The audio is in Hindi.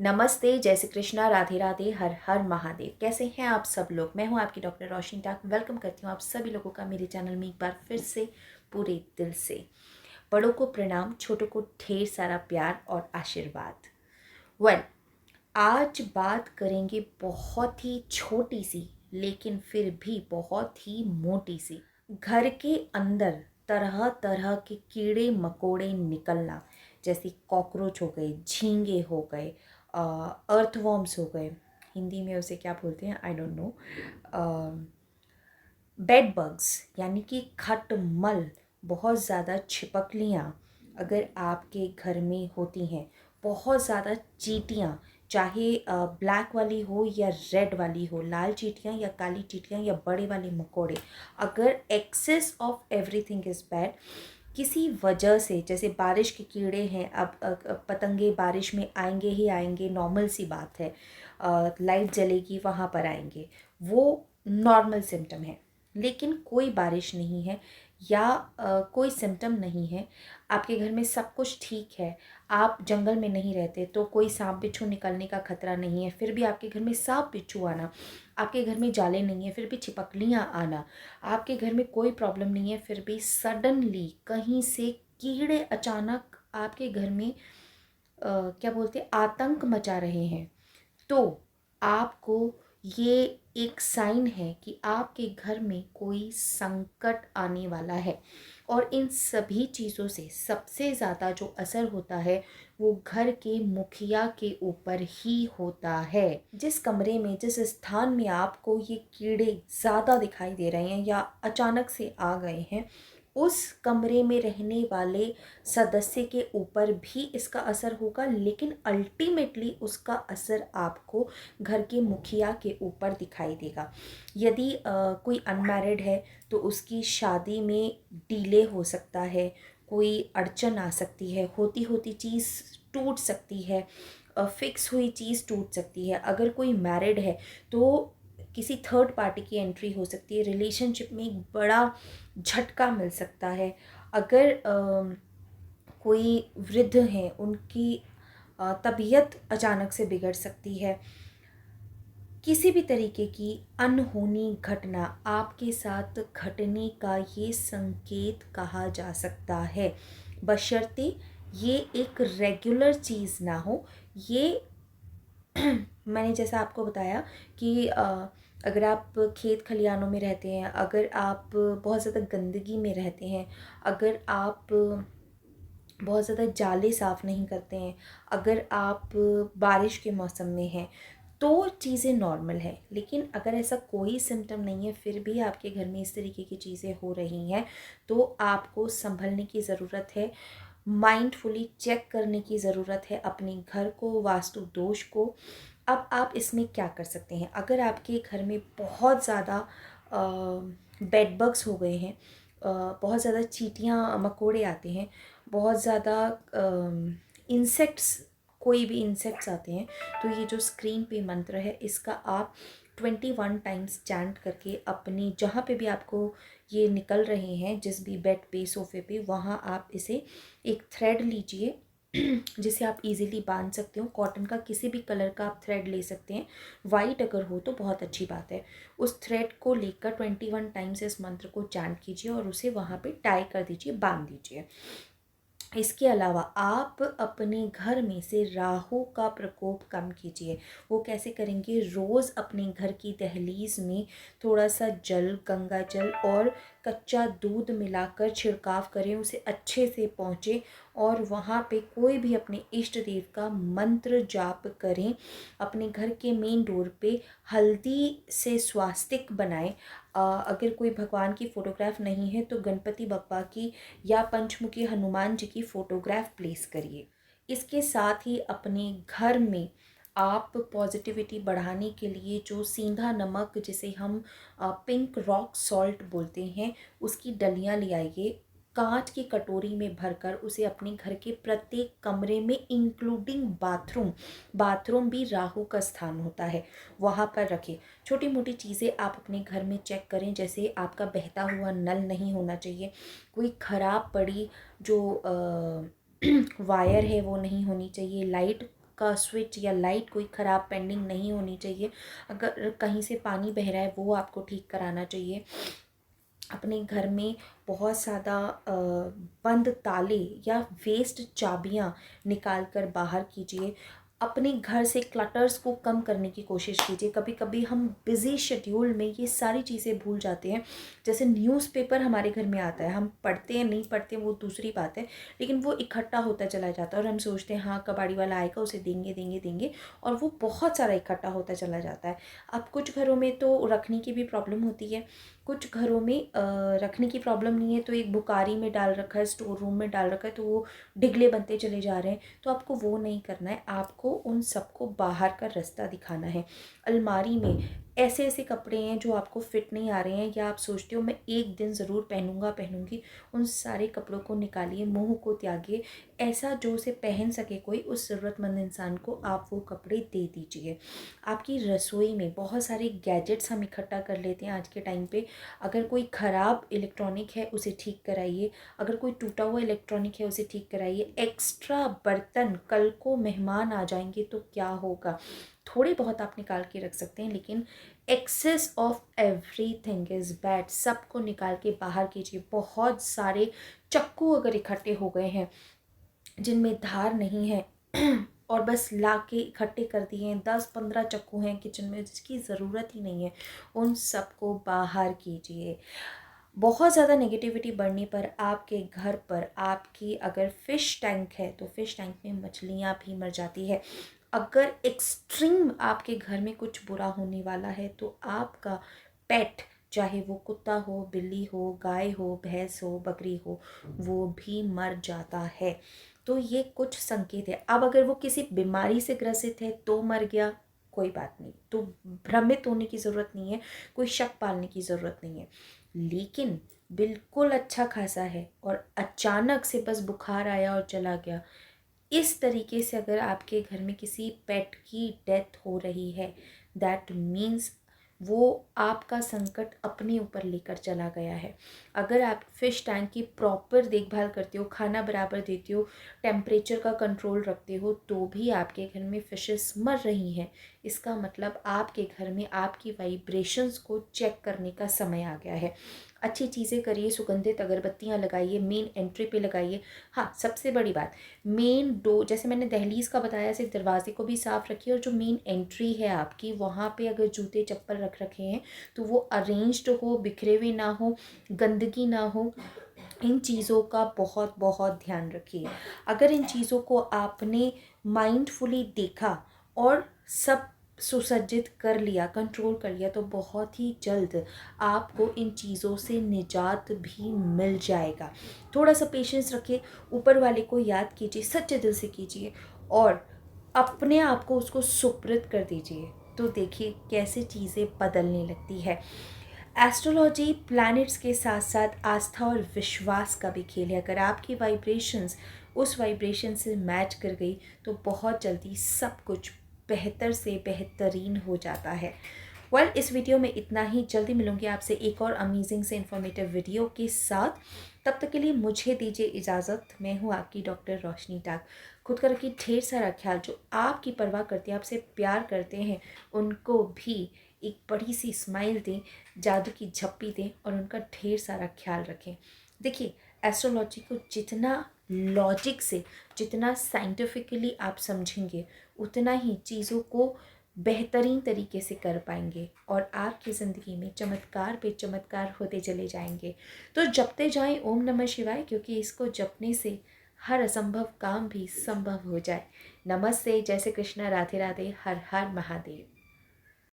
नमस्ते, जय श्री कृष्णा, राधे राधे, हर हर महादेव। कैसे हैं आप सब लोग? मैं हूं आपकी डॉक्टर रोशनी टाक। वेलकम करती हूं आप सभी लोगों का मेरे चैनल में एक बार फिर से पूरे दिल से। बड़ों को प्रणाम, छोटों को ढेर सारा प्यार और आशीर्वाद। आज बात करेंगे बहुत ही छोटी सी लेकिन फिर भी बहुत ही मोटी सी। घर के अंदर तरह तरह के कीड़े मकोड़े निकलना, जैसे कॉकरोच हो गए, झींगे हो गए, अर्थवॉर्म्स हो गए, हिंदी में उसे क्या बोलते हैं I don't know, bed bugs यानी कि खटमल, बहुत ज़्यादा छिपकलियाँ अगर आपके घर में होती हैं, बहुत ज़्यादा चींटियाँ, चाहे ब्लैक वाली हो या रेड वाली हो, लाल चींटियाँ या काली चींटियाँ या बड़े वाले मकोड़े, अगर excess of everything is bad किसी वजह से, जैसे बारिश के कीड़े हैं, अब पतंगे बारिश में आएंगे ही आएंगे, नॉर्मल सी बात है। लाइट जलेगी वहाँ पर आएंगे, वो नॉर्मल सिम्टम है। लेकिन कोई बारिश नहीं है या कोई सिम्टम नहीं है, आपके घर में सब कुछ ठीक है, आप जंगल में नहीं रहते तो कोई सांप बिच्छू निकलने का खतरा नहीं है, फिर भी आपके घर में सांप बिच्छू आना, आपके घर में जाले नहीं है फिर भी छिपकलियाँ आना, आपके घर में कोई प्रॉब्लम नहीं है फिर भी सडनली कहीं से कीड़े अचानक आपके घर में क्या बोलते हैं, आतंक मचा रहे हैं, तो आपको ये एक साइन है कि आपके घर में कोई संकट आने वाला है। और इन सभी चीज़ों से सबसे ज़्यादा जो असर होता है वो घर के मुखिया के ऊपर ही होता है। जिस कमरे में, जिस स्थान में आपको ये कीड़े ज़्यादा दिखाई दे रहे हैं या अचानक से आ गए हैं, उस कमरे में रहने वाले सदस्य के ऊपर भी इसका असर होगा, लेकिन अल्टीमेटली उसका असर आपको घर के मुखिया के ऊपर दिखाई देगा। यदि कोई अनमैरिड है तो उसकी शादी में डिले हो सकता है, कोई अड़चन आ सकती है, होती होती चीज़ टूट सकती है, फिक्स हुई चीज़ टूट सकती है। अगर कोई मैरिड है तो किसी थर्ड पार्टी की एंट्री हो सकती है, रिलेशनशिप में एक बड़ा झटका मिल सकता है। अगर कोई वृद्ध हैं, उनकी तबीयत अचानक से बिगड़ सकती है। किसी भी तरीके की अनहोनी घटना आपके साथ घटने का ये संकेत कहा जा सकता है, बशर्ते ये एक रेगुलर चीज़ ना हो। ये मैंने जैसा आपको बताया कि अगर आप खेत खलिहानों में रहते हैं, अगर आप बहुत ज़्यादा गंदगी में रहते हैं, अगर आप बहुत ज़्यादा जाले साफ़ नहीं करते हैं, अगर आप बारिश के मौसम में हैं, तो चीज़ें नॉर्मल है। लेकिन अगर ऐसा कोई सिम्टम नहीं है फिर भी आपके घर में इस तरीके की चीज़ें हो रही हैं, तो आपको संभलने की ज़रूरत है, माइंडफुली चेक करने की ज़रूरत है अपने घर को, वास्तु दोष को। अब आप इसमें क्या कर सकते हैं? अगर आपके घर में बहुत ज़्यादा बेड बग्स हो गए हैं, बहुत ज़्यादा चींटियाँ मकोड़े आते हैं, बहुत ज़्यादा इंसेक्ट्स, कोई भी इंसेक्ट्स आते हैं, तो ये जो स्क्रीन पे मंत्र है इसका आप 21 टाइम्स चैंट करके अपने जहाँ पे भी आपको ये निकल रहे हैं, जिस भी बेड पे, सोफे पे, वहाँ आप इसे एक थ्रेड लीजिए जिसे आप इजीली बांध सकते हो। कॉटन का किसी भी कलर का आप थ्रेड ले सकते हैं, वाइट अगर हो तो बहुत अच्छी बात है। उस थ्रेड को लेकर 21 टाइम्स इस मंत्र को चैंट कीजिए और उसे वहाँ पे टाई कर दीजिए, बांध दीजिए। इसके अलावा आप अपने घर में से राहु का प्रकोप कम कीजिए। वो कैसे करेंगे? रोज़ अपने घर की दहलीज में थोड़ा सा जल, गंगा जल और कच्चा दूध मिलाकर छिड़काव करें, उसे अच्छे से पहुँचे और वहाँ पे कोई भी अपने इष्ट देव का मंत्र जाप करें। अपने घर के मेन डोर पे हल्दी से स्वास्तिक बनाएं। अगर कोई भगवान की फ़ोटोग्राफ नहीं है तो गणपति बप्पा की या पंचमुखी हनुमान जी की फ़ोटोग्राफ प्लेस करिए। इसके साथ ही अपने घर में आप पॉजिटिविटी बढ़ाने के लिए जो सींधा नमक, जिसे हम पिंक रॉक सॉल्ट बोलते हैं, उसकी डलियाँ ले आइए, कांच की कटोरी में भरकर उसे अपने घर के प्रत्येक कमरे में इंक्लूडिंग बाथरूम, बाथरूम भी राहु का स्थान होता है, वहाँ पर रखें। छोटी मोटी चीज़ें आप अपने घर में चेक करें, जैसे आपका बहता हुआ नल नहीं होना चाहिए, कोई ख़राब पड़ी जो वायर है वो नहीं होनी चाहिए, लाइट का स्विच या लाइट कोई ख़राब पेंडिंग नहीं होनी चाहिए। अगर कहीं से पानी बह रहा है वो आपको ठीक कराना चाहिए। अपने घर में बहुत ज़्यादा बंद ताले या वेस्ट चाबियां निकाल कर बाहर कीजिए। अपने घर से क्लटर्स को कम करने की कोशिश कीजिए। कभी कभी हम बिज़ी शेड्यूल में ये सारी चीज़ें भूल जाते हैं। जैसे न्यूज़पेपर हमारे घर में आता है, हम पढ़ते हैं नहीं पढ़ते वो दूसरी बात है, लेकिन वो इकट्ठा होता चला जाता है और हम सोचते हैं हाँ कबाड़ी वाला आएगा उसे देंगे देंगे देंगे, और वो बहुत सारा इकट्ठा होता चला जाता है। अब कुछ घरों में तो रखने की भी प्रॉब्लम होती है, कुछ घरों में रखने की प्रॉब्लम नहीं है, तो एक बुकारी में डाल रखा है, स्टोर रूम में डाल रखा है, तो वो डिगले बनते चले जा रहे हैं। तो आपको वो नहीं करना है, आपको उन सबको बाहर का रास्ता दिखाना है। अलमारी में ऐसे ऐसे कपड़े हैं जो आपको फिट नहीं आ रहे हैं या आप सोचते हो मैं एक दिन ज़रूर पहनूंगा पहनूंगी, उन सारे कपड़ों को निकालिए, मोह को त्यागिए। ऐसा जो उसे पहन सके कोई, उस ज़रूरतमंद इंसान को आप वो कपड़े दे दीजिए। आपकी रसोई में बहुत सारे गैजेट्स हम इकट्ठा कर लेते हैं आज के टाइम पे। अगर कोई ख़राब इलेक्ट्रॉनिक है उसे ठीक कराइए, अगर कोई टूटा हुआ इलेक्ट्रॉनिक है उसे ठीक कराइए। एक्स्ट्रा बर्तन, कल को मेहमान आ जाएंगे तो क्या होगा। थोड़े बहुत आप निकाल के रख सकते हैं, लेकिन excess of everything is bad. सबको निकाल के बाहर कीजिए। बहुत सारे चक्कू अगर इकट्ठे हो गए हैं जिनमें धार नहीं है और बस ला के इकट्ठे कर दिए हैं, 10-15 चक्कू हैं किचन में जिसकी ज़रूरत ही नहीं है, उन सबको बाहर कीजिए। बहुत ज़्यादा नेगेटिविटी बढ़ने पर आपके घर पर आपकी अगर फ़िश टैंक है तो फ़िश टैंक में मछलियाँ भी मर जाती है। अगर एक्सट्रीम आपके घर में कुछ बुरा होने वाला है तो आपका पेट, चाहे वो कुत्ता हो, बिल्ली हो, गाय हो, भैंस हो, बकरी हो, वो भी मर जाता है। तो ये कुछ संकेत है। अब अगर वो किसी बीमारी से ग्रसित है तो मर गया, कोई बात नहीं, तो भ्रमित होने की ज़रूरत नहीं है, कोई शक पालने की ज़रूरत नहीं है। लेकिन बिल्कुल अच्छा खासा है और अचानक से बस बुखार आया और चला गया, इस तरीके से अगर आपके घर में किसी पेट की डेथ हो रही है, दैट मीन्स वो आपका संकट अपने ऊपर लेकर चला गया है। अगर आप फिश टैंक की प्रॉपर देखभाल करते हो, खाना बराबर देते हो, टेम्परेचर का कंट्रोल रखते हो, तो भी आपके घर में फिशेस मर रही हैं, इसका मतलब आपके घर में आपकी वाइब्रेशंस को चेक करने का समय आ गया है। अच्छी चीज़ें करिए, सुगंधित अगरबत्तियाँ लगाइए, मेन एंट्री पे लगाइए। हाँ, सबसे बड़ी बात, मेन डोर, जैसे मैंने दहलीज का बताया, सिर्फ दरवाजे को भी साफ़ रखिए, और जो मेन एंट्री है आपकी वहाँ पे अगर जूते चप्पल रख रखे हैं तो वो अरेंज्ड हो, बिखरे हुए ना हो, गंदगी ना हो। इन चीज़ों का बहुत बहुत ध्यान रखिए। अगर इन चीज़ों को आपने माइंडफुली देखा और सब सुसज्जित कर लिया, कंट्रोल कर लिया, तो बहुत ही जल्द आपको इन चीज़ों से निजात भी मिल जाएगा। थोड़ा सा पेशेंस रखिए, ऊपर वाले को याद कीजिए, सच्चे दिल से कीजिए और अपने आप को उसको सुपुर्द कर दीजिए, तो देखिए कैसे चीज़ें बदलने लगती है। एस्ट्रोलॉजी प्लैनेट्स के साथ साथ आस्था और विश्वास का भी खेल है। अगर आपकी वाइब्रेशंस उस वाइब्रेशन से मैच कर गई तो बहुत जल्दी सब कुछ बेहतर से बेहतरीन हो जाता है। इस वीडियो में इतना ही। जल्दी मिलूंगी आपसे एक और अमेजिंग से इन्फॉर्मेटिव वीडियो के साथ। तब तक के लिए मुझे दीजिए इजाज़त। मैं हूँ आपकी डॉक्टर रोशनी टाक। खुद का रखिए ढेर सारा ख्याल। जो आपकी परवाह करते हैं, आपसे प्यार करते हैं, उनको भी एक बड़ी सी स्माइल दें, जादू की झप्पी दें और उनका ढेर सारा ख्याल रखें। देखिए, एस्ट्रोलॉजी को जितना लॉजिक से, जितना साइंटिफिकली आप समझेंगे, उतना ही चीज़ों को बेहतरीन तरीके से कर पाएंगे और आपकी ज़िंदगी में चमत्कार पे चमत्कार होते चले जाएंगे। तो जपते जाएं ओम नमः शिवाय, क्योंकि इसको जपने से हर असंभव काम भी संभव हो जाए। नमस्ते, जय श्री कृष्णा, राधे राधे, हर हर महादेव।